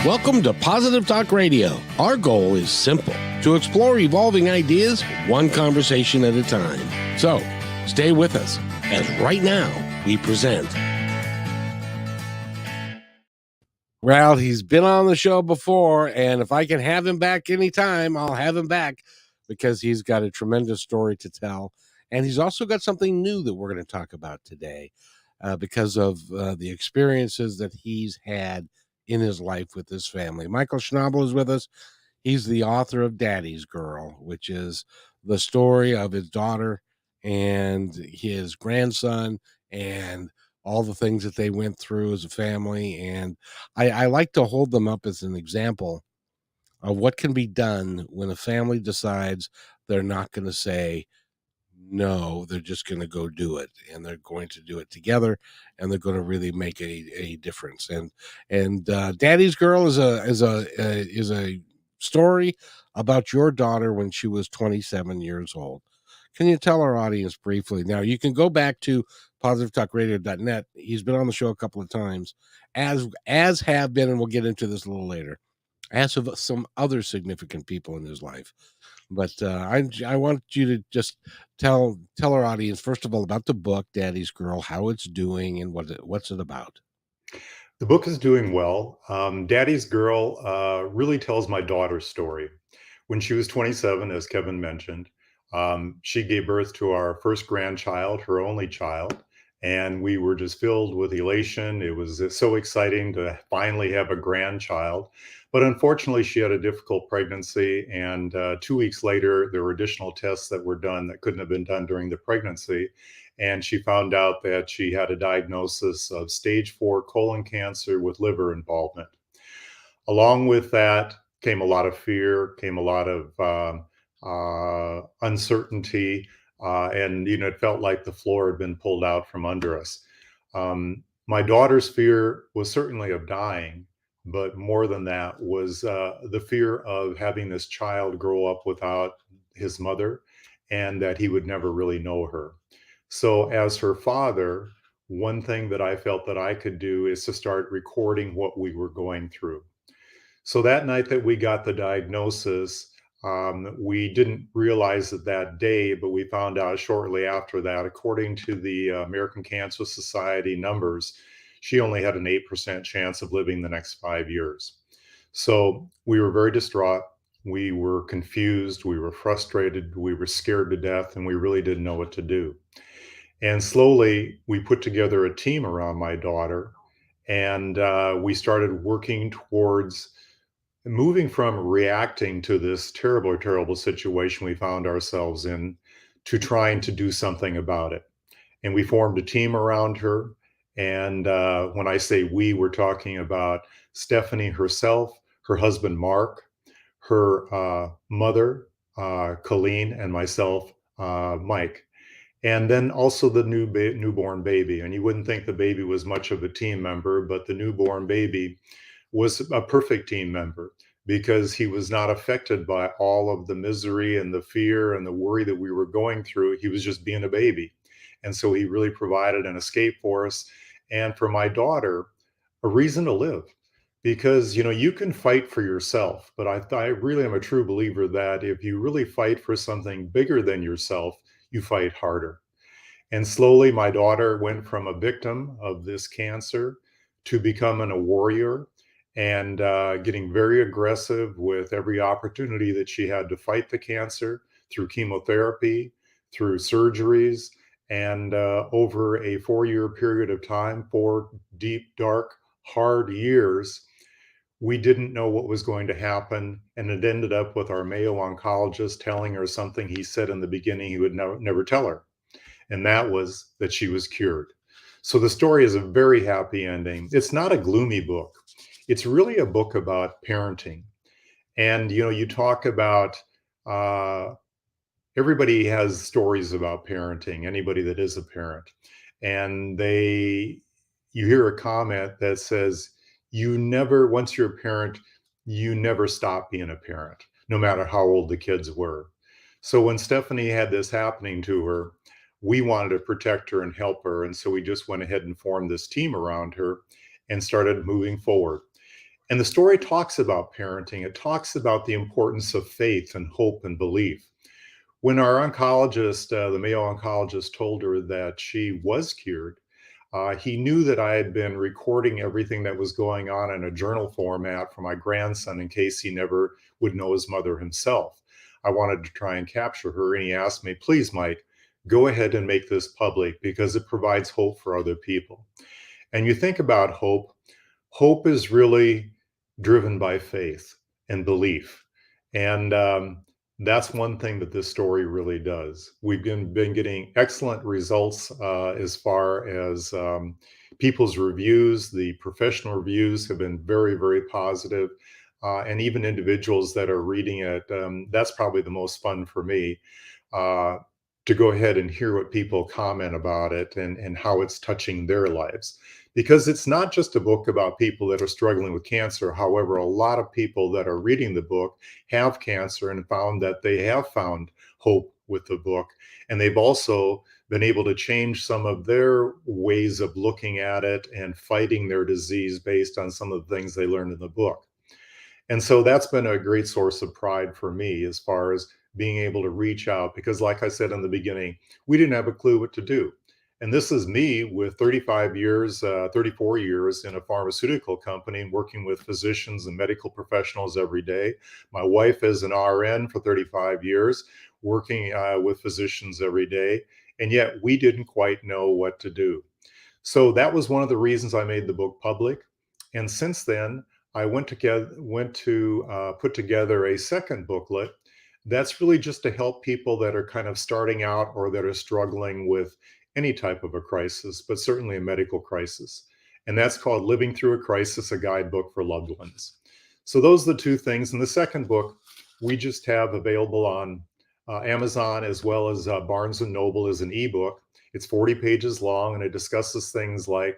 Welcome to Positive Talk Radio. Our goal is simple: to explore evolving ideas one conversation at a time. So, stay with us as right now we present. Well, he's been on the show before, and if I can have him back anytime, I'll have him back because he's got a tremendous story to tell. And he's also got something new that we're going to talk about today because of the experiences that he's had in his life with his family. Michael Schnabel is with us. He's the author of Daddy's Girl, which is the story of his daughter and his grandson and all the things that they went through as a family. And I like to hold them up as an example of what can be done when a family decides they're not going to say no, they're just going to go do it, and they're going to do it together, and they're going to really make a difference. And Daddy's Girl is a story about your daughter when she was 27 years old. Can you tell our audience briefly? Now, you can go back to positivetalkradio.net. He's been on the show a couple of times, as have been, and we'll get into this a little later, as have some other significant people in his life. But I want you to just tell our audience, first of all, about the book, Daddy's Girl, how it's doing, and what's it about. The book is doing well. Daddy's Girl really tells my daughter's story. When she was 27, as Kevin mentioned, she gave birth to our first grandchild, her only child, and we were just filled with elation. It was so exciting to finally have a grandchild. But unfortunately, she had a difficult pregnancy, and 2 weeks later, there were additional tests that were done that couldn't have been done during the pregnancy. And she found out that she had a diagnosis of stage 4 colon cancer with liver involvement. Along with that came a lot of fear, came a lot of uncertainty, and it felt like the floor had been pulled out from under us. My daughter's fear was certainly of dying, but more than that was the fear of having this child grow up without his mother, and that he would never really know her. So as her father, one thing that I felt that I could do is to start recording what we were going through. So that night that we got the diagnosis, we didn't realize it that day, but we found out shortly after that, according to the American Cancer Society numbers, she only had an 8% chance of living the next 5 years. So we were very distraught. We were confused. We were frustrated. We were scared to death, and we really didn't know what to do. And slowly, we put together a team around my daughter, and we started working towards moving from reacting to this terrible, terrible situation we found ourselves in to trying to do something about it. And we formed a team around her. And when I say we, we're talking about Stephanie herself, her husband, Mark, her mother, Colleen, and myself, Mike. And then also the newborn baby. And you wouldn't think the baby was much of a team member, but the newborn baby was a perfect team member because he was not affected by all of the misery and the fear and the worry that we were going through. He was just being a baby. And so he really provided an escape for us. And for my daughter, a reason to live. Because you can fight for yourself, but I really am a true believer that if you really fight for something bigger than yourself, you fight harder. And slowly, my daughter went from a victim of this cancer to becoming a warrior and getting very aggressive with every opportunity that she had to fight the cancer through chemotherapy, through surgeries, and over a 4-year period of time, 4 deep, dark, hard years, we didn't know what was going to happen. And it ended up with our Mayo oncologist telling her something he said in the beginning he would never tell her. And that was that she was cured. So the story is a very happy ending. It's not a gloomy book. It's really a book about parenting. And, you talk about, everybody has stories about parenting, anybody that is a parent. And you hear a comment that says, once you're a parent, you never stop being a parent, no matter how old the kids were. So when Stephanie had this happening to her, we wanted to protect her and help her. And so we just went ahead and formed this team around her and started moving forward. And the story talks about parenting. It talks about the importance of faith and hope and belief. When our oncologist, the Mayo oncologist, told her that she was cured, he knew that I had been recording everything that was going on in a journal format for my grandson in case he never would know his mother himself. I wanted to try and capture her, and he asked me, please, Mike, go ahead and make this public because it provides hope for other people. And you think about hope, hope is really driven by faith and belief. And that's one thing that this story really does. We've been getting excellent results as far as people's reviews. The professional reviews have been very, very positive. And even individuals that are reading it, that's probably the most fun for me. Uh, to go ahead and hear what people comment about it and how it's touching their lives, because it's not just a book about people that are struggling with cancer. However, a lot of people that are reading the book have cancer and found that they have found hope with the book. And they've also been able to change some of their ways of looking at it and fighting their disease based on some of the things they learned in the book. And so that's been a great source of pride for me as far as being able to reach out because, like I said in the beginning, we didn't have a clue what to do. And this is me with 35 years, 34 years in a pharmaceutical company and working with physicians and medical professionals every day. My wife is an RN for 35 years, working with physicians every day. And yet we didn't quite know what to do. So that was one of the reasons I made the book public. And since then, I went to put together a second booklet that's really just to help people that are kind of starting out or that are struggling with any type of a crisis, but certainly a medical crisis. And that's called Living Through a Crisis, a guidebook for loved ones. So those are the two things. And the second book we just have available on Amazon as well as Barnes and Noble as an ebook. It's 40 pages long and it discusses things like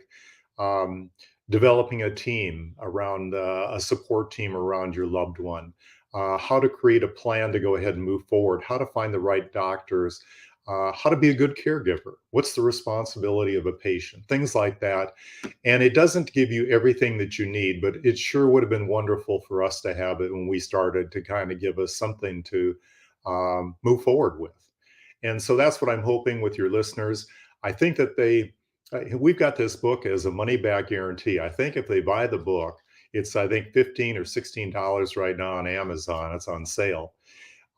um, developing a team around a support team around your loved one, how to create a plan to go ahead and move forward, how to find the right doctors, how to be a good caregiver, what's the responsibility of a patient, things like that. And it doesn't give you everything that you need, but it sure would have been wonderful for us to have it when we started to kind of give us something to move forward with. And so that's what I'm hoping with your listeners. I think that we've got this book as a money back guarantee. I think if they buy the book, it's I think $15 or $16 right now on Amazon. It's on sale.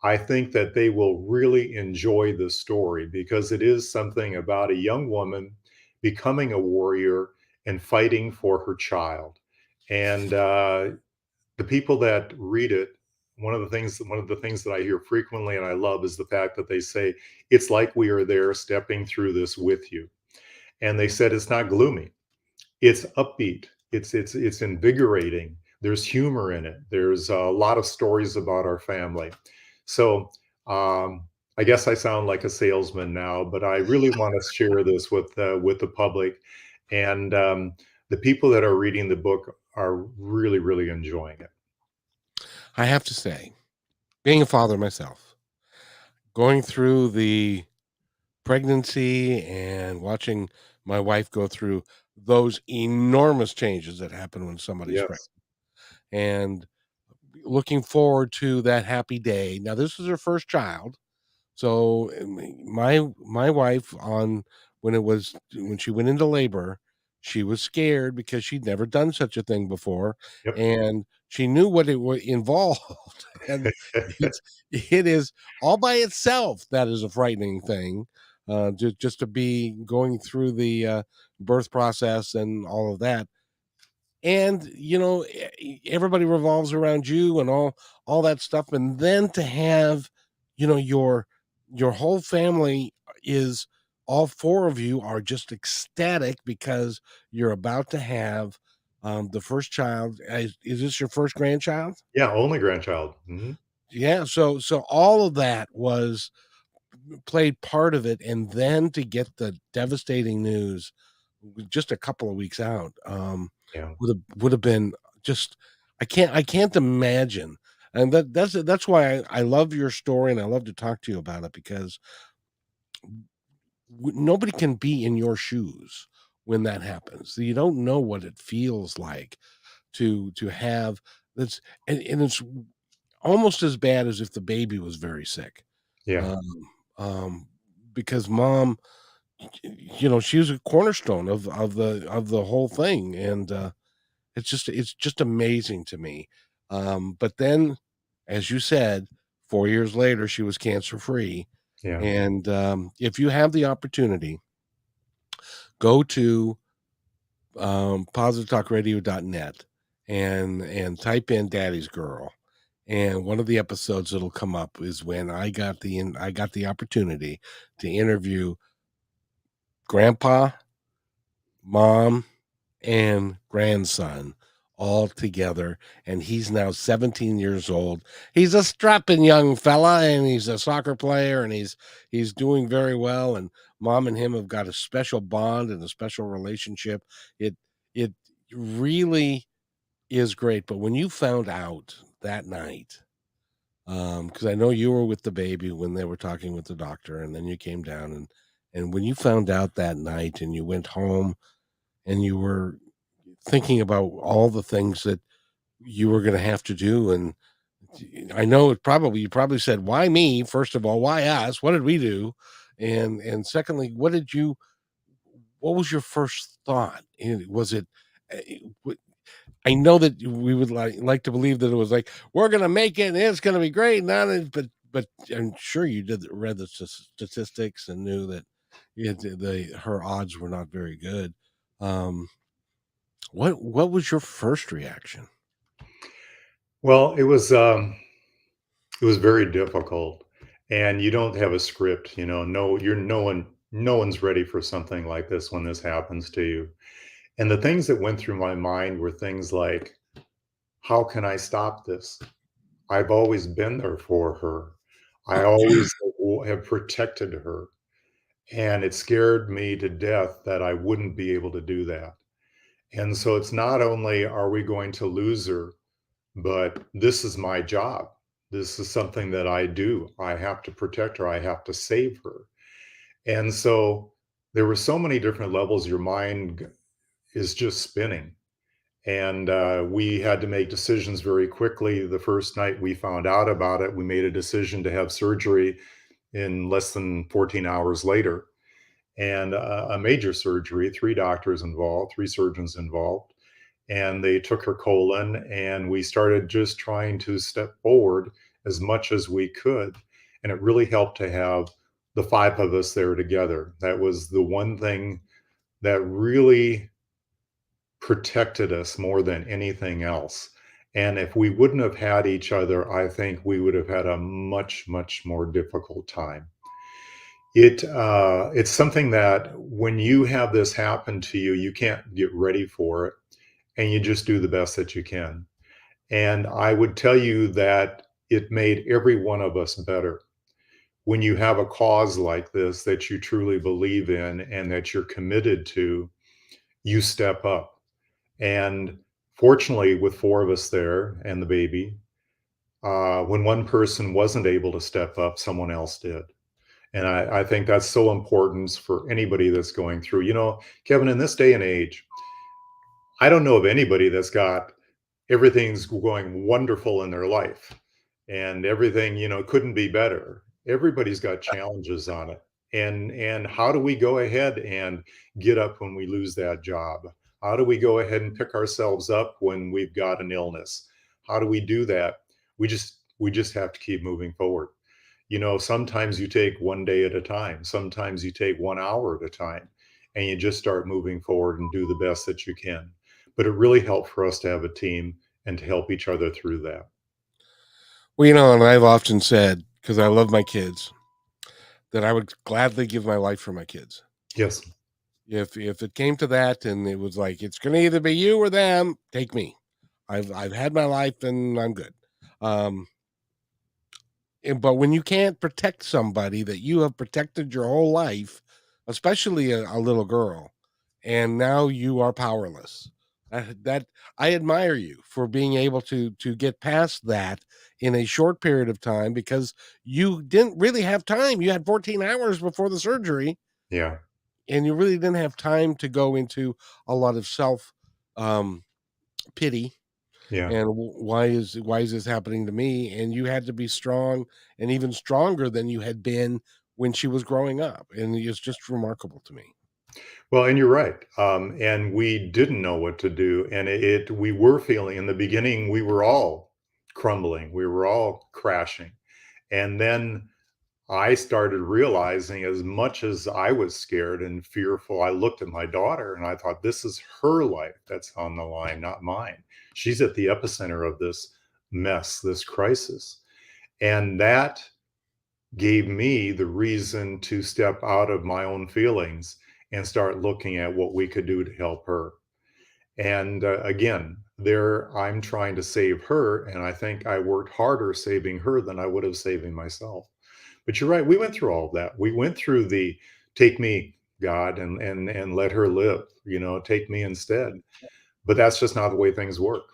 I think that they will really enjoy the story because it is something about a young woman becoming a warrior and fighting for her child. And the people that read it, one of the things that I hear frequently and I love is the fact that they say it's like we are there stepping through this with you. And they said it's not gloomy. It's upbeat. It's invigorating. There's humor in it. There's a lot of stories about our family. So I guess I sound like a salesman now, but I really want to share this with the public, and the people that are reading the book are really really enjoying it. I have to say, being a father myself, going through the pregnancy and watching my wife go through those enormous changes that happen when somebody's pregnant, Yes. and looking forward to that happy day. Now, this is her first child. So, my wife on when she went into labor, she was scared because she'd never done such a thing before, Yep. and she knew what it would involved, and it is all by itself that is a frightening thing, just to be going through the, birth process and all of that. And, everybody revolves around you and all that stuff, and then to have, your whole family is all 4 of you are just ecstatic because you're about to have, the first child. Is this your first grandchild? Yeah. Only grandchild. Mhm. Yeah, so all of that was played part of it, and then to get the devastating news just a couple of weeks out, Yeah. would have been just I can't imagine, and that's why I love your story, and I love to talk to you about it because nobody can be in your shoes when that happens. You don't know what it feels like to have that's and it's almost as bad as if the baby was very sick. Yeah. Um, because mom, she was a cornerstone of the whole thing, and it's just amazing to me. But then, as you said, 4 years later, she was cancer free. Yeah. And if you have the opportunity, go to positivetalkradio.net and type in Daddy's Girl. And one of the episodes that'll come up is when I got the opportunity to interview grandpa, mom, and grandson all together, and he's now 17 years old. He's a strapping young fella, and he's a soccer player, and he's doing very well, and mom and him have got a special bond and a special relationship. It really is great. But when you found out that night, because I know you were with the baby when they were talking with the doctor, and then you came down, and when you found out that night and you went home and you were thinking about all the things that you were gonna have to do, and I know you probably said, "Why me?" First of all, "Why us? What did we do?" And secondly, what was your first thought? And was it, w I know that we would like to believe that it was like, "We're gonna make it, and it's gonna be great," not it but I'm sure you read the statistics and knew that her odds were not very good. Um, what was your first reaction? Well, it was very difficult, and you don't have a script, no, you're no one's ready for something like this when this happens to you. And the things that went through my mind were things like, how can I stop this? I've always been there for her. I always have protected her. And it scared me to death that I wouldn't be able to do that. And so it's not only are we going to lose her, but this is my job. This is something that I do. I have to protect her. I have to save her. And so there were so many different levels. Your mind is just spinning. And we had to make decisions very quickly. The first night we found out about it, we made a decision to have surgery in less than 14 hours later. And a major surgery, three doctors involved, three surgeons involved, and they took her colon, and we started just trying to step forward as much as we could. And it really helped to have the five of us there together. That was the one thing that really protected us more than anything else. And if we wouldn't have had each other, I think we would have had a much, much more difficult time. It's something that when you have this happen to you, you can't get ready for it, and you just do the best that you can. And I would tell you that it made every one of us better. When you have a cause like this that you truly believe in and that you're committed to, you step up. And fortunately, with four of us there and the baby, when one person wasn't able to step up, someone else did. And I think that's so important for anybody that's going through. Kevin, in this day and age, I don't know of anybody that's got everything's going wonderful in their life and everything, couldn't be better. Everybody's got challenges on it. And how do we go ahead and get up when we lose that job? How do we go ahead and pick ourselves up when we've got an illness? How do we do that? We just have to keep moving forward. Sometimes you take one day at a time, sometimes you take 1 hour at a time, and you just start moving forward and do the best that you can. But it really helped for us to have a team and to help each other through that. Well, and I've often said, because I love my kids, that I would gladly give my life for my kids. Yes. If it came to that and it was like it's gonna either be you or them, take me. I've had my life and I'm good. Um, but when you can't protect somebody that you have protected your whole life, especially a little girl, and now you are powerless, that I admire you for being able to get past that in a short period of time because you didn't really have time. You had 14 hours before the surgery, Yeah. and you really didn't have time to go into a lot of self um, pity Yeah. and why is this happening to me? And you had to be strong and even stronger than you had been when she was growing up, and it's just remarkable to me. Well, and you're right. And we didn't know what to do. And we were feeling in the beginning, we were all crumbling, we were all crashing. And then I started realizing as much as I was scared and fearful, I looked at my daughter and I thought, this is her life that's on the line, not mine. She's at the epicenter of this mess, this crisis. And that gave me the reason to step out of my own feelings and start looking at what we could do to help her. And again, there I'm trying to save her, and I think I worked harder saving her than I would have saving myself. But you're right, we went through all of that. We went through the take me, God, and let her live, take me instead. But that's just not the way things work.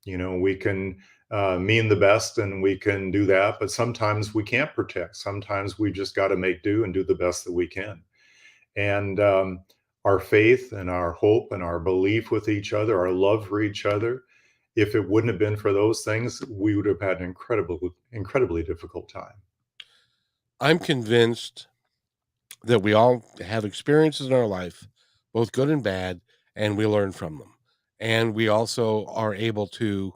We can mean the best and we can do that, but sometimes we can't protect. Sometimes we just got to make do and do the best that we can. And our faith and our hope and our belief with each other, our love for each other, if it wouldn't have been for those things, we would have had an incredibly difficult time. I'm convinced that we all have experiences in our life, both good and bad, and we learn from them. And we also are able to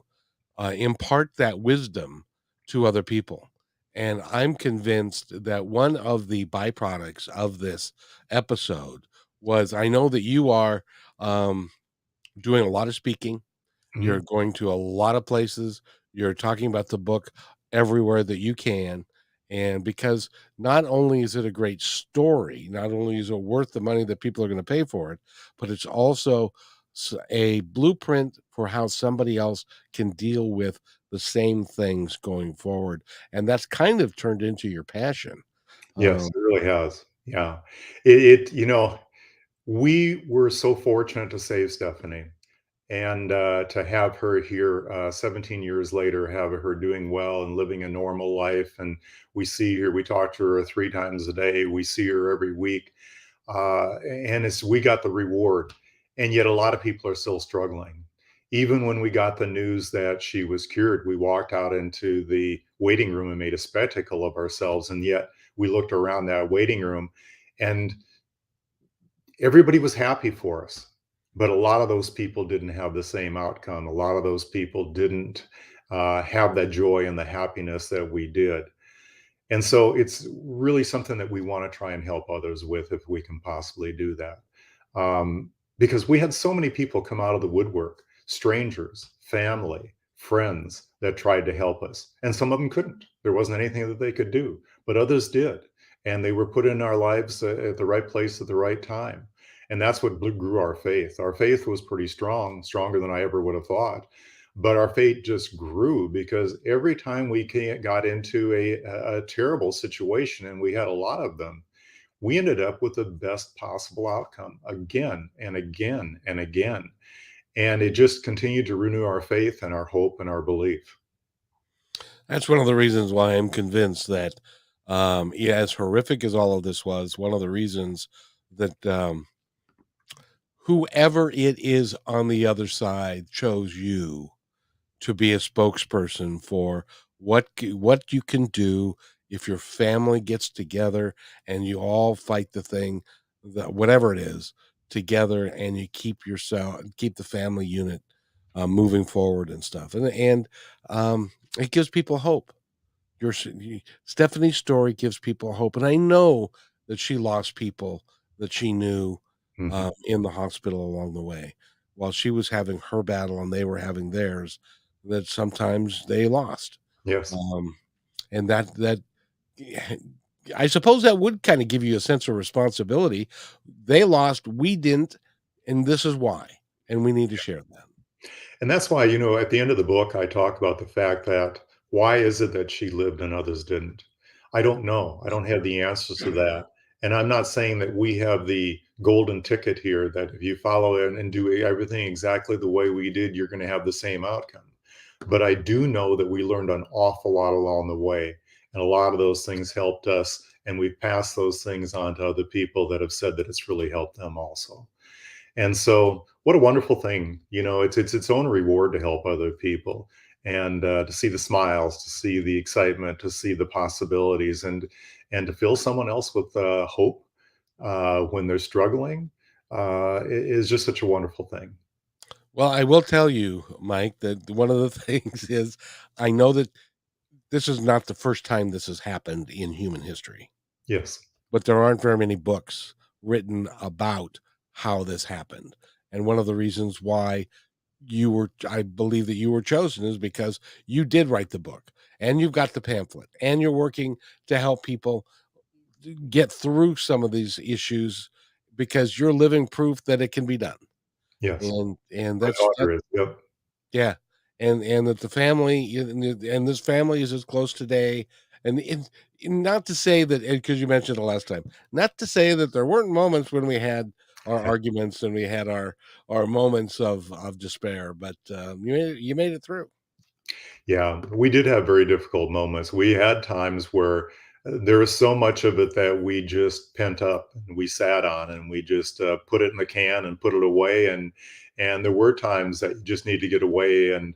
impart that wisdom to other people. And I'm convinced that one of the byproducts of this episode was, I know that you are um, doing a lot of speaking. You're Mhm. going to a lot of places. You're talking about the book everywhere that you can. And because not only is it a great story, not only is it worth the money that people are going to pay for it, but it's also a blueprint for how somebody else can deal with the same things going forward. And that's kind of turned into your passion. Yes, Um, it really has. Yeah. It, we were so fortunate to save Stephanie. And to have her here 17 years later, have her doing well and living a normal life. And we talk to her 3 times a day. We see her every week. And we got the reward. And yet a lot of people are still struggling. Even when we got the news that she was cured, we walked out into the waiting room and made a spectacle of ourselves. And yet we looked around that waiting room and everybody was happy for us, but a lot of those people didn't have the same outcome. A lot of those people didn't have that joy and the happiness that we did. And so it's really something that we want to try and help others with if we can possibly do that. Because we had so many people come out of the woodwork, strangers, family, friends that tried to help us. And some of them couldn't. There wasn't anything that they could do, but others did. And they were put in our lives at the right place at the right time. And that's what grew our faith. Our faith was pretty strong, stronger than I ever would have thought, but our faith just grew because every time we got into a terrible situation, and we had a lot of them, we ended up with the best possible outcome again and again and again. And it just continued to renew our faith and our hope and our belief. that's one of the reasons why I'm convinced that, yeah, as horrific as all of this was, one of the reasons that whoever it is on the other side chose you to be a spokesperson for what you can do if your family gets together and you all fight the thing, that whatever it is, together, and you keep the family unit moving forward and stuff, and it gives people hope. Stephanie's story gives people hope, and I know that she lost people that she knew Mhm. in the hospital along the way. While she was having her battle and they were having theirs, that sometimes they lost. Yes. Um, and that I suppose that would kind of give you a sense of responsibility. They lost, we didn't, and this is why. And we need to share that. And that's why, at the end of the book, I talk about the fact that why is it that she lived and others didn't? I don't know. I don't have the answers to that. And I'm not saying that we have the golden ticket here that if you follow it and do everything exactly the way we did, you're going to have the same outcome. But I do know that we learned an awful lot along the way. And a lot of those things helped us. And we've passed those things on to other people that have said that it's really helped them also. And so What a wonderful thing. It's its own reward to help other people and to see the smiles, to see the excitement, to see the possibilities, and to fill someone else with hope when they're struggling is just such a wonderful thing. Well, I will tell you, Mike, that one of the things is I know that this is not the first time this has happened in human history, Yes. but there aren't very many books written about how this happened. And one of the reasons why I believe that you were chosen is because you did write the book and you've got the pamphlet and you're working to help people get through some of these issues because you're living proof that it can be done. Yes. And My that's that. daughter is. Yep. Yeah, and that the family and this family is as close today, and not to say that, because you mentioned the last time, not to say that there weren't moments when we had our arguments and we had our moments of despair, but, you made it through. Yeah, we did have very difficult moments. We had times where there was so much of it that we just pent up and we sat on and we just put it in the can and put it away. And there were times that you just need to get away and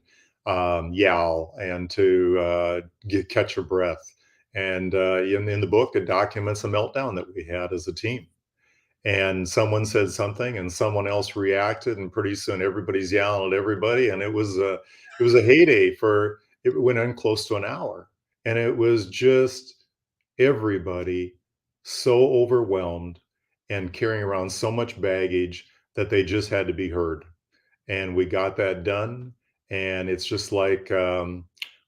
yell and to catch your breath. And in the book, it documents a meltdown that we had as a team, and someone said something and someone else reacted, and pretty soon everybody's yelling at everybody, and it was a heyday. For it went in close to an hour, and it was just everybody so overwhelmed and carrying around so much baggage that they just had to be heard, and we got that done. And it's just like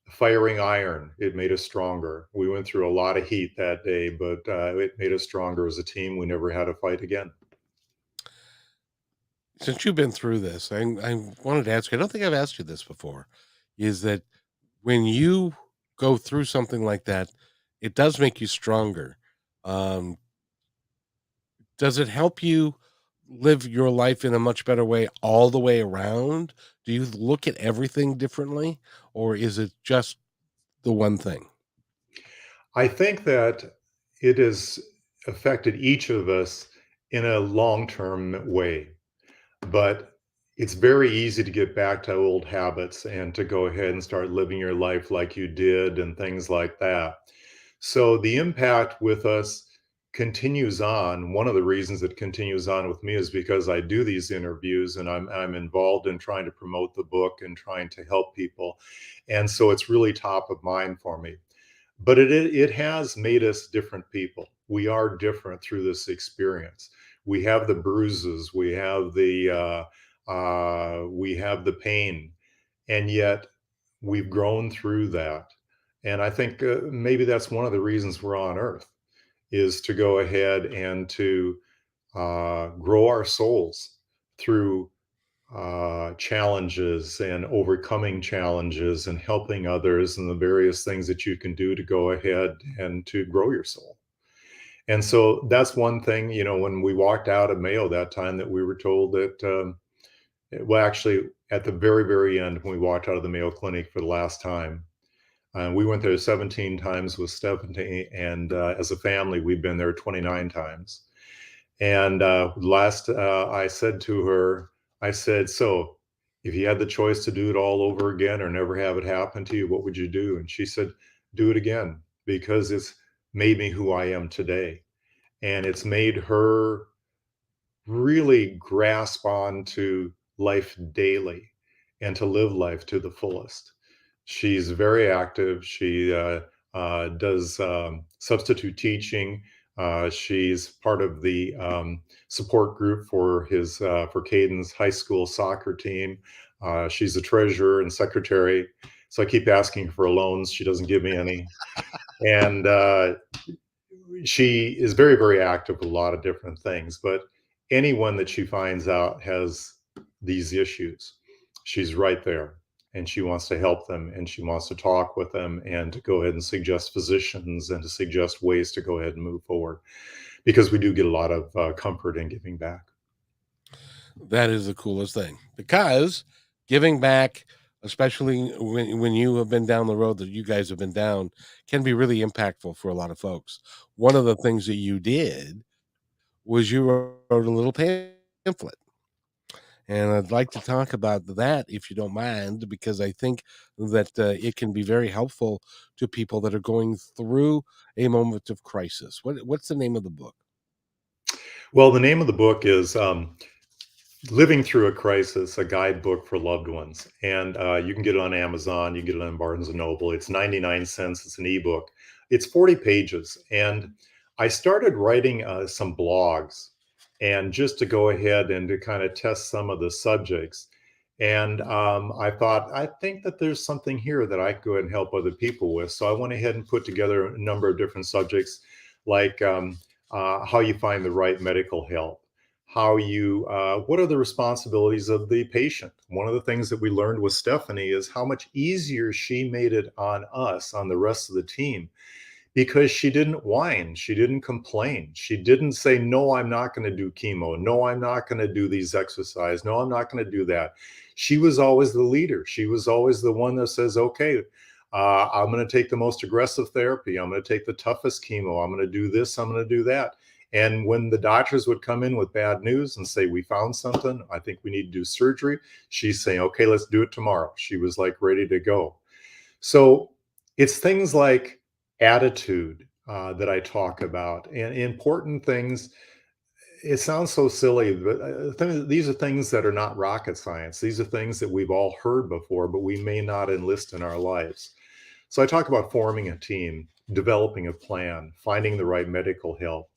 firing iron. It made us stronger. We went through a lot of heat that day, but it made us stronger as a team. We never had a fight again. Since you've been through this, I wanted to ask you, I don't think I've asked you this before, is that when you go through something like that, it does make you stronger. Um, does it help you live your life in a much better way all the way around? Do you look at everything differently, or is it just the one thing? I think that it has affected each of us in a long-term way, but it's very easy to get back to old habits and to go ahead and start living your life like you did and things like that. So the impact with us continues on. One of the reasons it continues on with me is because I do these interviews and I'm involved in trying to promote the book and trying to help people. And so it's really top of mind for me. But it has made us different people. We are different through this experience. We have the bruises, we have the pain, and yet we've grown through that. And I think maybe that's one of the reasons we're on Earth, is to go ahead and to grow our souls through challenges and overcoming challenges and helping others and the various things that you can do to go ahead and to grow your soul. And so that's one thing, when we walked out of Mayo that time, that we were told that, well, actually, at the very, very end, when we walked out of the Mayo Clinic for the last time, we went there 17 times with Stephanie, and as a family, we've been there 29 times. And last, I said to her, I said, "So, if you had the choice to do it all over again or never have it happen to you, what would you do?" And she said, "Do it again, because it's made me who I am today." And it's made her really grasp on to life daily and to live life to the fullest. She's very active. She does substitute teaching. She's part of the support group for Caden's high school soccer team. She's the treasurer and secretary. So I keep asking her for loans. She doesn't give me any. And she is very, very active with a lot of different things. But anyone that she finds out has these issues, she's right there, and she wants to help them, and she wants to talk with them and to go ahead and suggest physicians and to suggest ways to go ahead and move forward, because we do get a lot of comfort in giving back. That is the coolest thing, because giving back, especially when you have been down the road that you guys have been down, can be really impactful for a lot of folks. One of the things that you did was you wrote a little pamphlet, And I'd like to talk about that if you don't mind, because I think that it can be very helpful to people that are going through a moment of crisis. What's the name of the book? Well, the name of the book is Living Through a Crisis, a guidebook for loved ones. And you can get it on Amazon. You can get it on Barnes and Noble. It's 99 cents. It's an ebook. It's 40 pages. And I started writing some blogs and just to go ahead and to kind of test some of the subjects. And I thought, I think that there's something here that I could go ahead and help other people with. So I went ahead and put together a number of different subjects, like how you find the right medical help, how you what are the responsibilities of the patient. One of the things that we learned with Stephanie is how much easier she made it on us, on the rest of the team, because she didn't whine, she didn't complain, she didn't say, no, I'm not going to do chemo, no, I'm not going to do these exercise, no, I'm not going to do that. She was always the leader. She was always the one that says, okay, I'm going to take the most aggressive therapy, I'm going to take the toughest chemo, I'm going to do this, I'm going to do that. And when the doctors would come in with bad news and say, we found something, I think we need to do surgery, she's saying, okay, let's do it tomorrow. She was like ready to go. So it's things like attitude that I talk about, and important things. It sounds so silly, but these are things that are not rocket science. These are things that we've all heard before, but we may not enlist in our lives. So I talk about forming a team, developing a plan, finding the right medical help.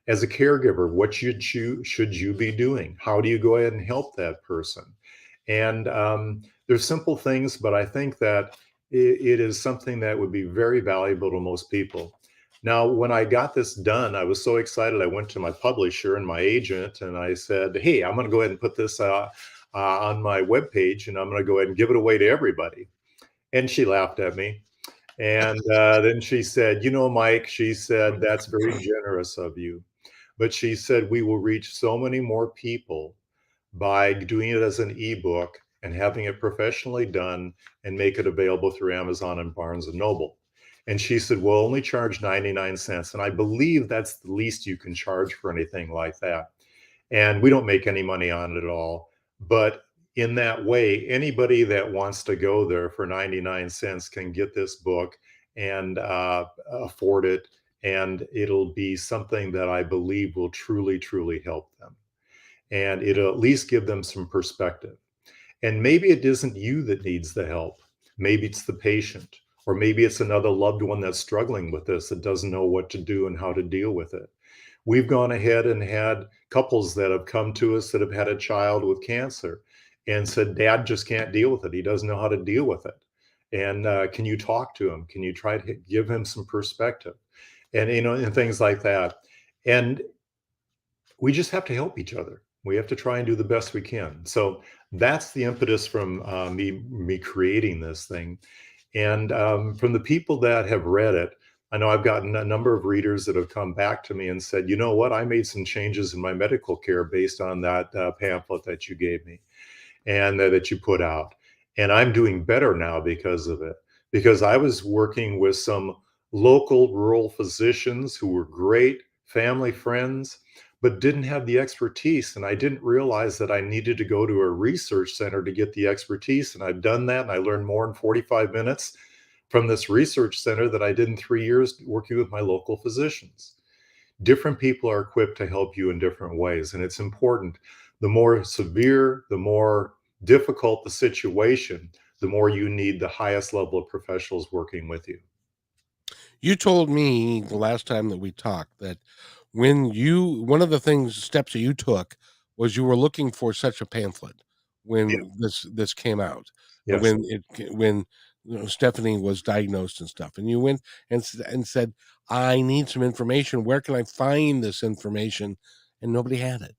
As a caregiver, what should you be doing? How do you go ahead and help that person? And there's simple things, but I think that it is something that would be very valuable to most people. Now, when I got this done, I was so excited. I went to my publisher and my agent, and I said, "Hey, I'm going to go ahead and put this on my webpage, and I'm going to go ahead and give it away to everybody." And she laughed at me. And then she said, "You know, Mike," she said, "that's very generous of you." But she said, "We will reach so many more people by doing it as an ebook and having it professionally done and make it available through Amazon and Barnes and Noble." And she said, "We'll only charge 99 cents." And I believe that's the least you can charge for anything like that. And we don't make any money on it at all. But in that way, anybody that wants to go there for 99 cents can get this book and afford it. And it'll be something that I believe will truly, truly help them. And it'll at least give them some perspective. And maybe it isn't you that needs the help. Maybe it's the patient, or maybe it's another loved one that's struggling with this that doesn't know what to do and how to deal with it. We've gone ahead and had couples that have come to us that have had a child with cancer and said, Dad just can't deal with it. He doesn't know how to deal with it. And can you talk to him? Can you try to give him some perspective? And, and things like that. And we just have to help each other. We have to try and do the best we can. So that's the impetus from me creating this thing. And from the people that have read it, I know I've gotten a number of readers that have come back to me and said, you know what, I made some changes in my medical care based on that pamphlet that you gave me and that you put out. And I'm doing better now because of it, because I was working with some local rural physicians who were great family friends, but didn't have the expertise. And I didn't realize that I needed to go to a research center to get the expertise. And I've done that. And I learned more in 45 minutes from this research center that I did in 3 years working with my local physicians. Different people are equipped to help you in different ways. And it's important. The more severe, the more difficult the situation, the more you need the highest level of professionals working with you. You told me the last time that we talked that one of the steps that you took was you were looking for such a pamphlet Yeah. when this came out, Yes. when Stephanie was diagnosed and stuff, and you went and said, "I need some information. Where can I find this information?" And nobody had it.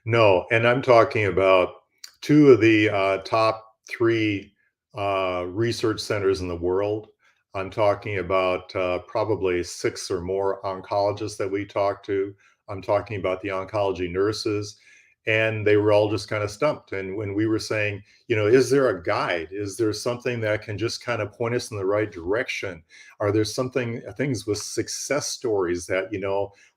No, and I'm talking about two of the top three research centers in the world. I'm talking about probably six or more oncologists that we talked to. I'm talking about the oncology nurses, and they were all just kind of stumped. And when we were saying, is there a guide? Is there something that can just kind of point us in the right direction? Are there things with success stories that,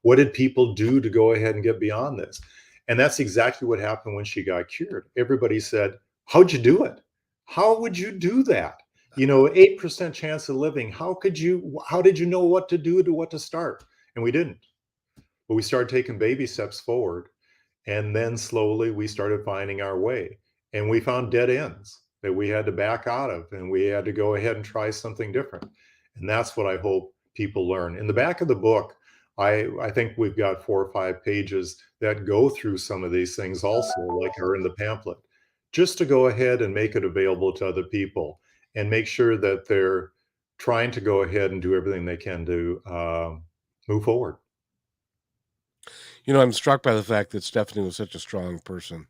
what did people do to go ahead and get beyond this? And that's exactly what happened when she got cured. Everybody said, "How'd you do it? How would you do that? 8% chance of living. How did you know what to do to what to start?" And we didn't. But we started taking baby steps forward. And then slowly we started finding our way. And we found dead ends that we had to back out of, and we had to go ahead and try something different. And that's what I hope people learn. In the back of the book, I think we've got 4 or 5 pages that go through some of these things also, like are in the pamphlet, just to go ahead and make it available to other people and make sure that they're trying to go ahead and do everything they can to move forward. I'm struck by the fact that Stephanie was such a strong person.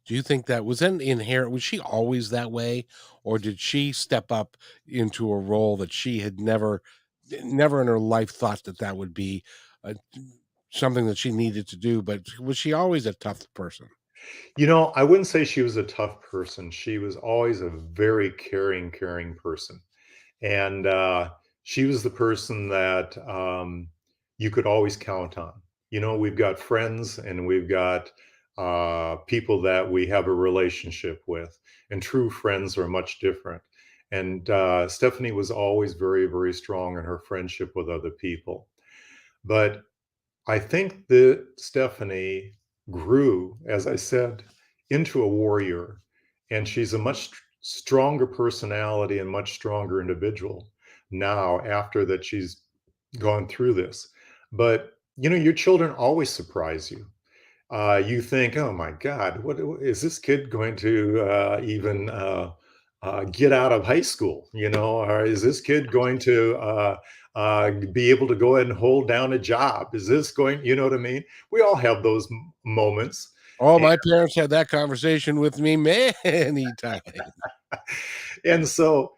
Do you think that was that inherent? Was she always that way, or did she step up into a role that she had never in her life thought that that would be uh, something that she needed to do? But was she always a tough person? I wouldn't say she was a tough person. She was always a very caring person. And she was the person that you could always count on. We've got friends and we've got people that we have a relationship with, and true friends are much different. And Stephanie was always very, very strong in her friendship with other people. But I think that Stephanie grew, as I said, into a warrior, and she's a much stronger personality and much stronger individual now after that she's gone through this. But your children always surprise you. You think, "Oh my God, what is this kid going to even get out of high school? Or is this kid going to be able to go ahead and hold down a job? Is this going?" You know what I mean? We all have those moments. Oh, my parents had that conversation with me many times. And so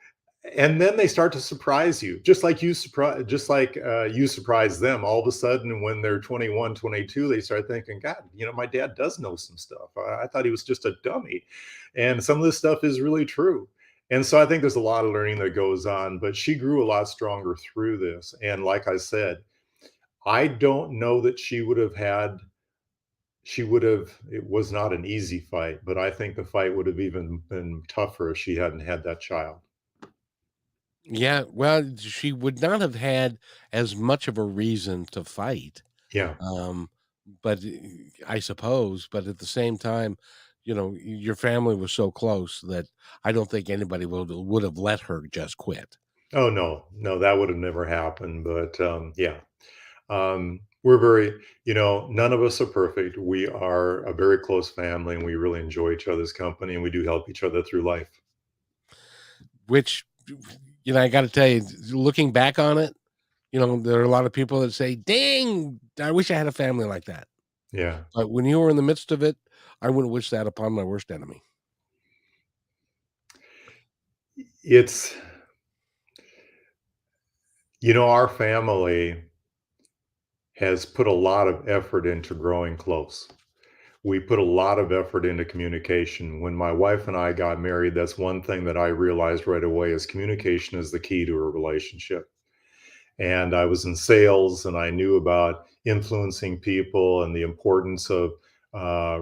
and then they start to surprise you, just like you surprise them. All of a sudden, when they're 21, 22, they start thinking, "God, my dad does know some stuff. I thought he was just a dummy." And some of this stuff is really true. And so I think there's a lot of learning that goes on, but she grew a lot stronger through this. And like I said, I don't know that it was not an easy fight, but I think the fight would have even been tougher if she hadn't had that child. Yeah, well, she would not have had as much of a reason to fight. Yeah. Um, but I suppose, but at the same time, your family was so close that I don't think anybody would have let her just quit. Oh, no. No, that would have never happened, but, yeah. We're very none of us are perfect. We are a very close family, and we really enjoy each other's company, and we do help each other through life. Which, I got to tell you, looking back on it, there are a lot of people that say, "Dang, I wish I had a family like that." Yeah. But when you were in the midst of it, I wouldn't wish that upon my worst enemy. It's our family has put a lot of effort into growing close. We put a lot of effort into communication. When my wife and I got married, that's one thing that I realized right away is communication is the key to a relationship. And I was in sales, and I knew about influencing people and the importance of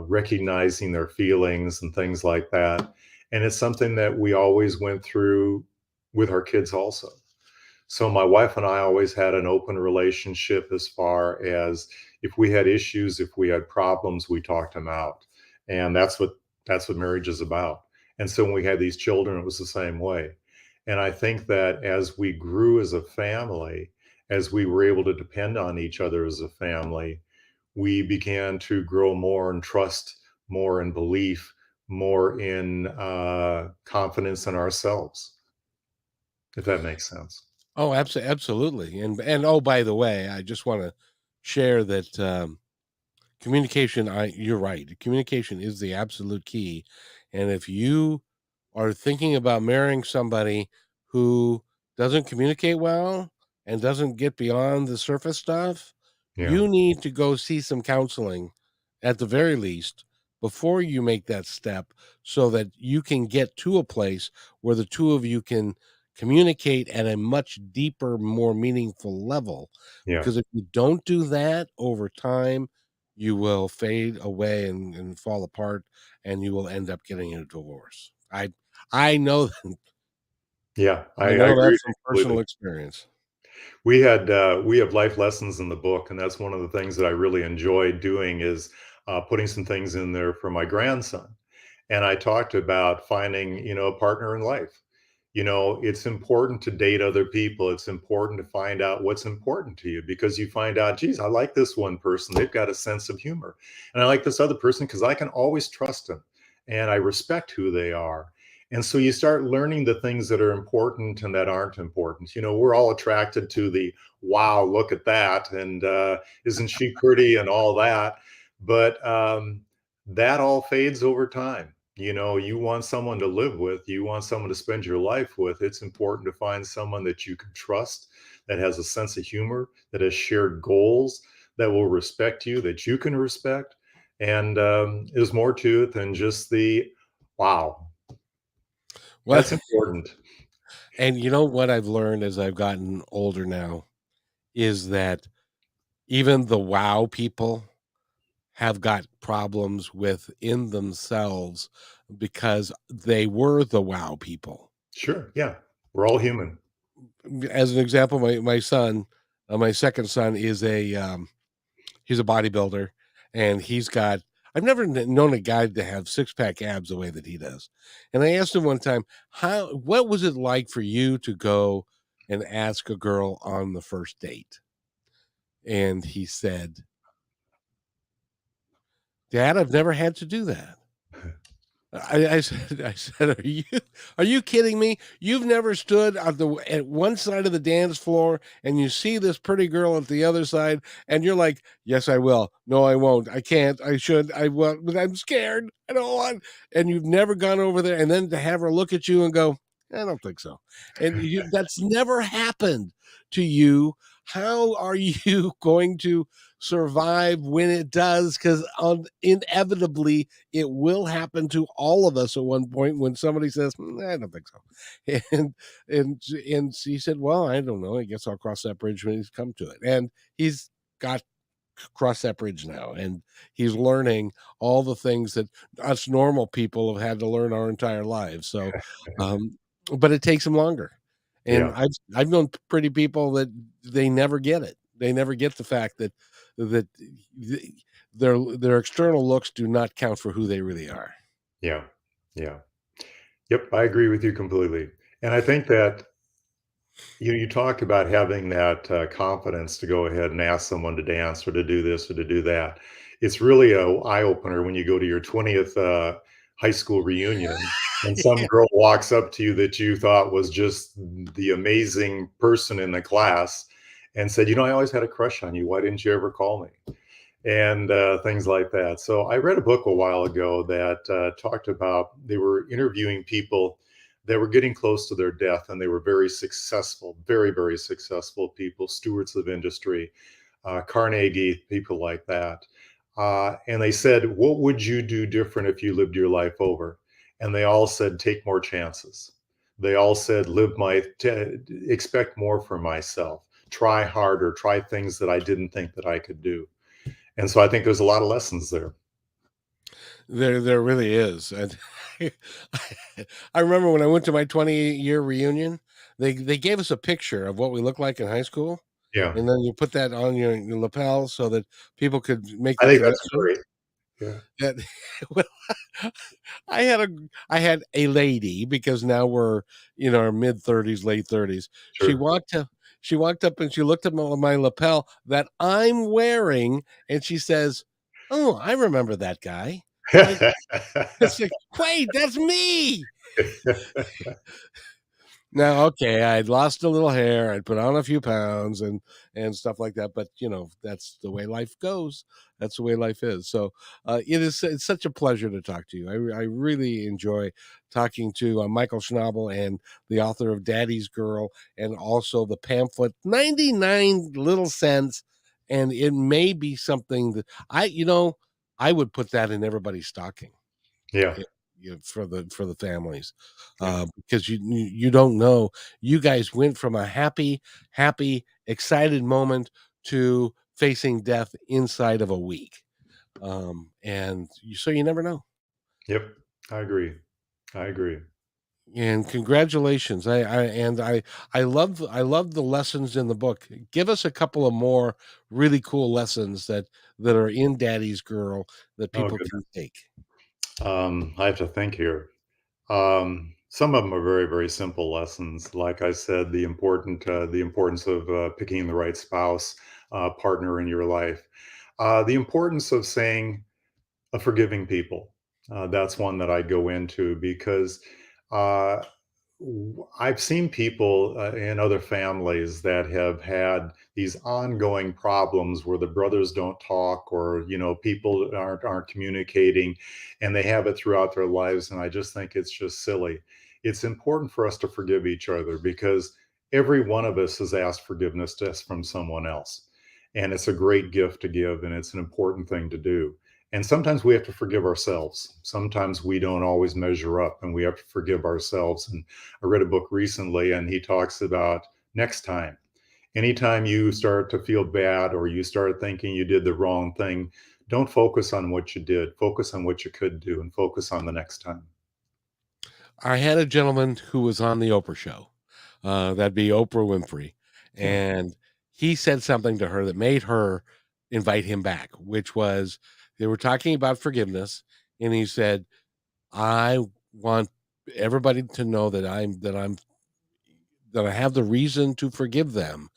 recognizing their feelings and things like that. And it's something that we always went through with our kids also. So my wife and I always had an open relationship as far as if we had issues, if we had problems, we talked them out. And that's what marriage is about. And so when we had these children, it was the same way. And I think that as we grew as a family, as we were able to depend on each other as a family, we began to grow more in trust, more in belief, more in confidence in ourselves, if that makes sense. Oh, absolutely. And oh, by the way, I just want to share that communication. You're right. Communication is the absolute key. And if you are thinking about marrying somebody who doesn't communicate well and doesn't get beyond the surface stuff, Yeah. you need to go see some counseling at the very least before you make that step so that you can get to a place where the two of you can communicate at a much deeper, more meaningful level. Yeah. Because if you don't do that over time, you will fade away and fall apart, and you will end up getting a divorce. I know Yeah, I I know agree that with from you personal completely. experience. We have life lessons in the book, and that's one of the things that I really enjoy doing is putting some things in there for my grandson. And I talked about finding, a partner in life. It's important to date other people. It's important to find out what's important to you because you find out, geez, I like this one person. They've got a sense of humor. And I like this other person because I can always trust them and I respect who they are. And so you start learning the things that are important and that aren't important. We're all attracted to the wow, look at that. And isn't she pretty and all that. But that all fades over time. You want someone to live with, you want someone to spend your life with. It's important to find someone that you can trust, that has a sense of humor, that has shared goals, that will respect you, that you can respect. And there's more to it than just the wow. Well, That's important. and you know what I've learned as I've gotten older now is that even the wow people have got problems within themselves because they were the wow people. Sure. Yeah. We're all human. As an example, my son, my second son is he's a bodybuilder, and he's got I've never known a guy to have six-pack abs the way that he does. And I asked him one time, what was it like for you to go and ask a girl on the first date? And he said, "Dad, I've never had to do that." I said, are you kidding me? You've never stood at one side of the dance floor and you see this pretty girl at the other side, and you're like, yes, I will. No, I won't. I can't. I should. I will, but I'm scared. I don't want. And you've never gone over there, and then to have her look at you and go, I don't think so. And that's never happened to you. How are you going to survive when it does? Because inevitably it will happen to all of us at one point when somebody says, I don't think so." And and he said, well, I don't know. I guess I'll cross that bridge when he's come to it. And he's got crossed that bridge now, and he's learning all the things that us normal people have had to learn our entire lives. So but it takes them longer. And Yeah. I've known pretty people that they never get it. They never get the fact that their external looks do not count for who they really are. Yeah. Yeah. Yep. I agree with you completely. And I think that you talked about having that confidence to go ahead and ask someone to dance or to do this or to do that. It's really a eye opener when you go to your 20th high school reunion and some girl walks up to you that you thought was just the amazing person in the class and said, I always had a crush on you. Why didn't you ever call me? And things like that. So I read a book a while ago that talked about they were interviewing people that were getting close to their death, and they were very successful, very, very successful people, stewards of industry, Carnegie, people like that. And they said, what would you do different if you lived your life over? And they all said, take more chances. They all said, expect more from myself, try harder, try things that I didn't think that I could do. And so I think there's a lot of lessons there. There really is. And I remember when I went to my 20-year reunion, they gave us a picture of what we looked like in high school, Yeah. and then you put that on your lapel so that people could make I the think that's connection. great. Yeah. That well, I had a lady, because now we're in our mid-30s, late 30s. She Sure. walked up she walked up and she looked at my lapel that I'm wearing, and she says, "Oh, I remember that guy." And it's like, "Wait, that's me." Now, okay, I'd lost a little hair, I'd put on a few pounds and stuff like that, but, that's the way life goes. That's the way life is. So, it's such a pleasure to talk to you. I really enjoy talking to, Michael Schnabel, and the author of Daddy's Girl, and also the pamphlet, 99 Little Cents, and it may be something that I would put that in everybody's stocking. Yeah. Yeah, yeah, for the families, Yeah. because you don't know. You guys went from a happy, excited moment to facing death inside of a week. So you never know. Yep. I agree. I agree. And congratulations. I love the lessons in the book. Give us a couple of more really cool lessons that are in Daddy's Girl that Oh, people can goodness. take. I have to think here. Some of them are very, very simple lessons. Like I said, the importance of picking the right spouse, partner in your life. The importance of saying forgiving people. That's one that I go into because uh, I've seen people in other families that have had these ongoing problems where the brothers don't talk, or people aren't communicating, and they have it throughout their lives. And I just think it's just silly. It's important for us to forgive each other because every one of us has asked forgiveness just from someone else, and it's a great gift to give, and it's an important thing to do. And sometimes we have to forgive ourselves. Sometimes we don't always measure up, and we have to forgive ourselves. And I read a book recently, and he talks about next time. Anytime you start to feel bad or you start thinking you did the wrong thing, don't focus on what you did. Focus on what you could do and focus on the next time. I had a gentleman who was on the Oprah show. That'd be Oprah Winfrey. Yeah. And he said something to her that made her invite him back, which was they were talking about forgiveness. And he said, I want everybody to know that I have the reason to forgive them,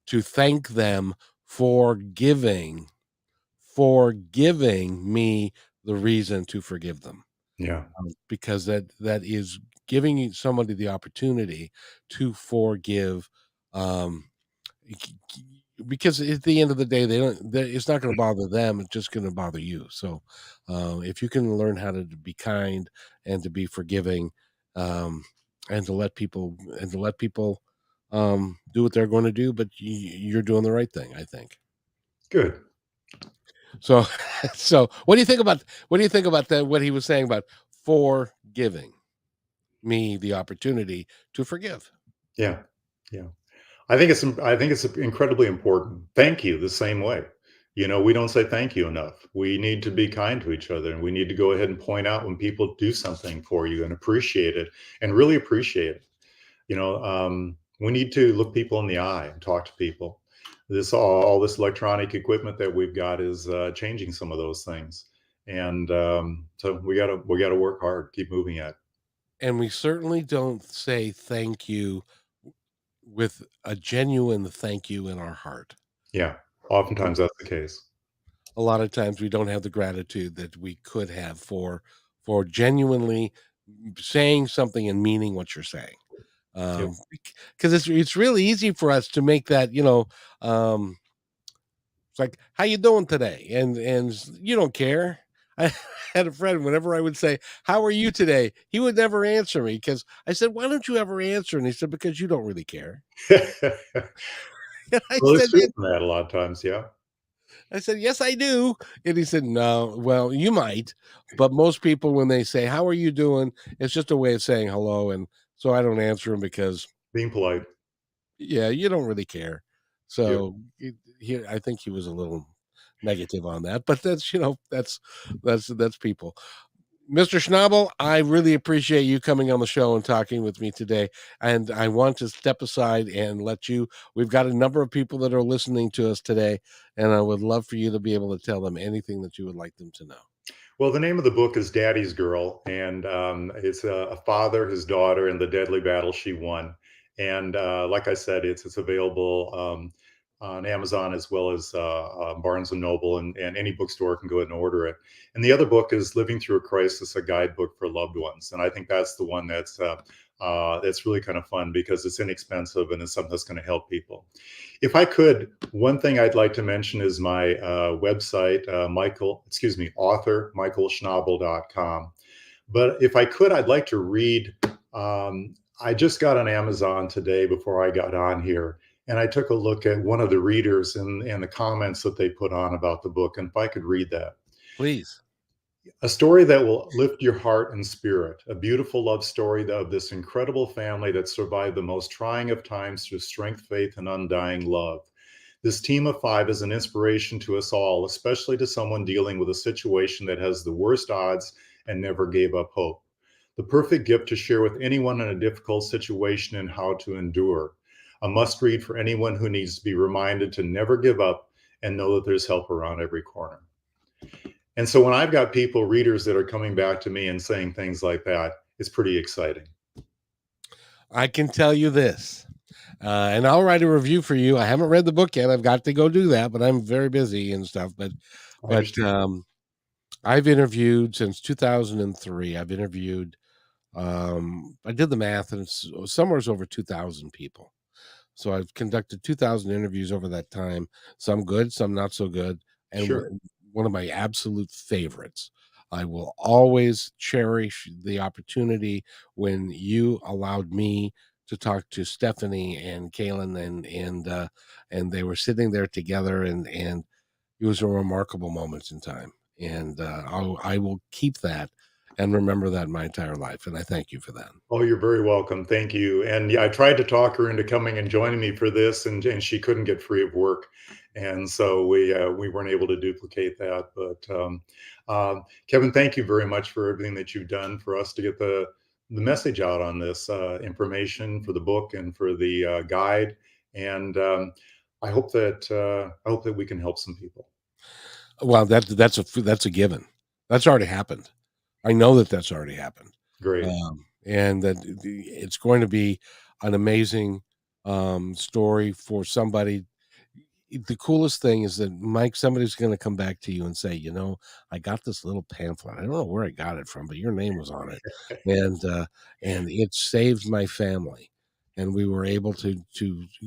to thank them for giving me the reason to forgive them. Yeah. Because that is giving somebody the opportunity to forgive, um, because at the end of the day, it's not going to bother them. It's just going to bother you. So, if you can learn how to be kind and to be forgiving, um, and to let people do what they're going to do, but you're doing the right thing, I think. Good. So, so what do you think about that? What he was saying about forgiving me the opportunity to forgive. Yeah. Yeah. I think it's incredibly important. Thank you the same way. We don't say thank you enough. We need to be kind to each other, and we need to go ahead and point out when people do something for you and appreciate it, and really appreciate it. We need to look people in the eye and talk to people. All this electronic equipment that we've got is changing some of those things, and so we gotta work hard, keep moving at it. And we certainly don't say thank you with a genuine thank you in our heart. Yeah, oftentimes that's the case. A lot of times we don't have the gratitude that we could have for genuinely saying something and meaning what you're saying. Yep. Because it's really easy for us to make that, um, it's like, "How you doing today?" And you don't care. I had a friend, whenever I would say, "How are you today?" He would never answer me because I said, "Why don't you ever answer?" And he said, "Because you don't really care." And I Well, it's said, true in that a lot of times, yeah. "Yes, I do." And he said, "No, well, you might, but most people when they say, 'How are you doing?' it's just a way of saying hello." And so I don't answer them because, Being polite. yeah, you don't really care. Yep. So I think he was a little negative on that, but that's people. Mr. Schnabel, I really appreciate you coming on the show and talking with me today. And I want to step aside and let you. We've got a number of people that are listening to us today, and I would love for you to be able to tell them anything that you would like them to know. Well, the name of the book is Daddy's Girl, and it's a father, his daughter, and the deadly battle she won. And like I said, it's available on Amazon as well as Barnes and Noble, and any bookstore can go ahead and order it. And the other book is Living Through a Crisis: A Guidebook for Loved Ones, and I think that's the one that's really kind of fun because it's inexpensive and it's something that's going to help people. If I could, one thing I'd like to mention is my website, author michaelschnabel.com. But if I could, I'd like to read. I just got on Amazon today before I got on here, and I took a look at one of the readers and the comments that they put on about the book. And if I could read that. Please. A story that will lift your heart and spirit. A beautiful love story of this incredible family that survived the most trying of times through strength, faith, and undying love. This team of 5 is an inspiration to us all, especially to someone dealing with a situation that has the worst odds and never gave up hope. The perfect gift to share with anyone in a difficult situation and how to endure. A must read for anyone who needs to be reminded to never give up and know that there's help around every corner. And so when I've got people, readers that are coming back to me and saying things like that, it's pretty exciting. I can tell you this, and I'll write a review for you. I haven't read the book yet. I've got to go do that, but I'm very busy and stuff. I But understand. I've interviewed since 2003. I've interviewed, I did the math, and it's somewhere over 2,000 people. So I've conducted 2,000 interviews over that time. Some good, some not so good, and Sure. one of my absolute favorites. I will always cherish the opportunity when you allowed me to talk to Stephanie and Kaylin, and they were sitting there together, and it was a remarkable moment in time. And I will keep that and remember that my entire life. And I thank you for that. Oh, you're very welcome. Thank you. And yeah, I tried to talk her into coming and joining me for this, and she couldn't get free of work, and so we weren't able to duplicate that. But Kevin, thank you very much for everything that you've done for us to get the message out on this information for the book and for the guide. And I hope that we can help some people. Well, that's a given. That's already happened. I know that that's already happened. Great. And that it's going to be an amazing story for somebody. The coolest thing is that, Mike, somebody's going to come back to you and say, I got this little pamphlet. I don't know where I got it from, but your name was on it, and it saved my family, and we were able to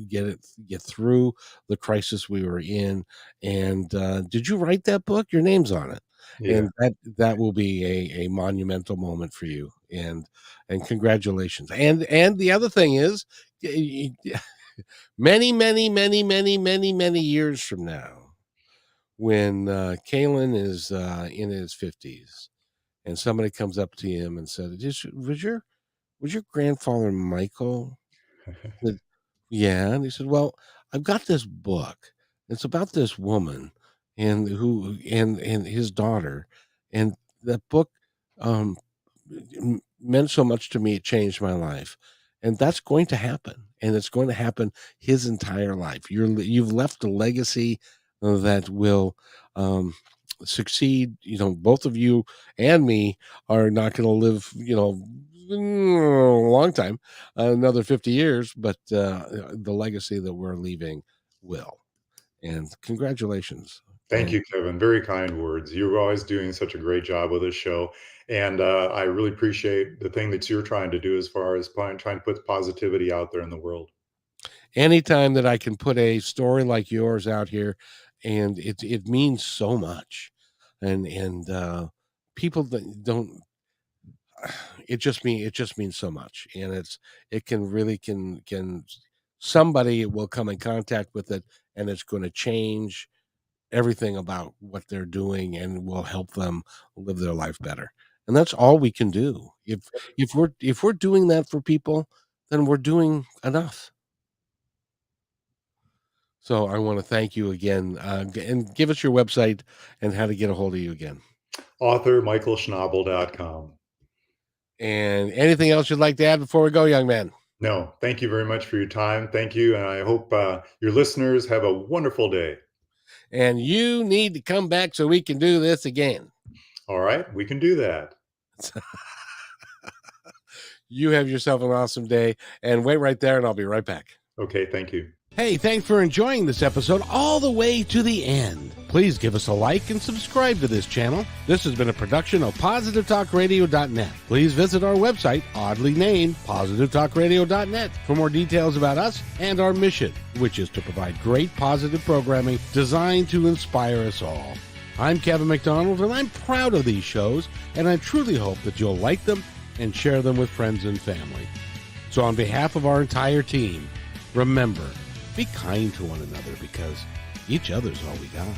get through the crisis we were in. And did you write that book? Your name's on it. Yeah. And that will be a monumental moment for you, and congratulations. And the other thing is, many, many, many, many, many, many years from now, when Kalen is in his 50s, and somebody comes up to him and said, was your grandfather Michael? Said, yeah. And he said, well, I've got this book. It's about this woman and his daughter. And that book um, meant so much to me. It changed my life. And that's going to happen. And it's going to happen his entire life. You've left a legacy that will succeed. Both of you and me are not going to live, a long time, another 50 years, but the legacy that we're leaving will. And congratulations. Thank And you, Kevin. Very kind words. You're always doing such a great job with this show. And I really appreciate the thing that you're trying to do as far as trying to put positivity out there in the world. anytime that I can put a story like yours out here, and it means so much, and people that don't, it just means so much, and it can really can somebody will come in contact with it, and it's going to change everything about what they're doing, and will help them live their life better. And that's all we can do. If we're doing that for people, then we're doing enough. So I want to thank you again, and give us your website and how to get a hold of you again. Author michaelschnabel.com. And anything else you'd like to add before we go, young man? No, thank you very much for your time. Thank you. And I hope your listeners have a wonderful day. And you need to come back so we can do this again. All right, we can do that. You have yourself an awesome day, and wait right there, and I'll be right back. Okay, thank you. Hey, thanks for enjoying this episode all the way to the end. Please give us a like and subscribe to this channel. This has been a production of PositiveTalkRadio.net. Please visit our website, oddly named PositiveTalkRadio.net, for more details about us and our mission, which is to provide great positive programming designed to inspire us all. I'm Kevin McDonald, and I'm proud of these shows, and I truly hope that you'll like them and share them with friends and family. So on behalf of our entire team, remember, be kind to one another, because each other's all we got.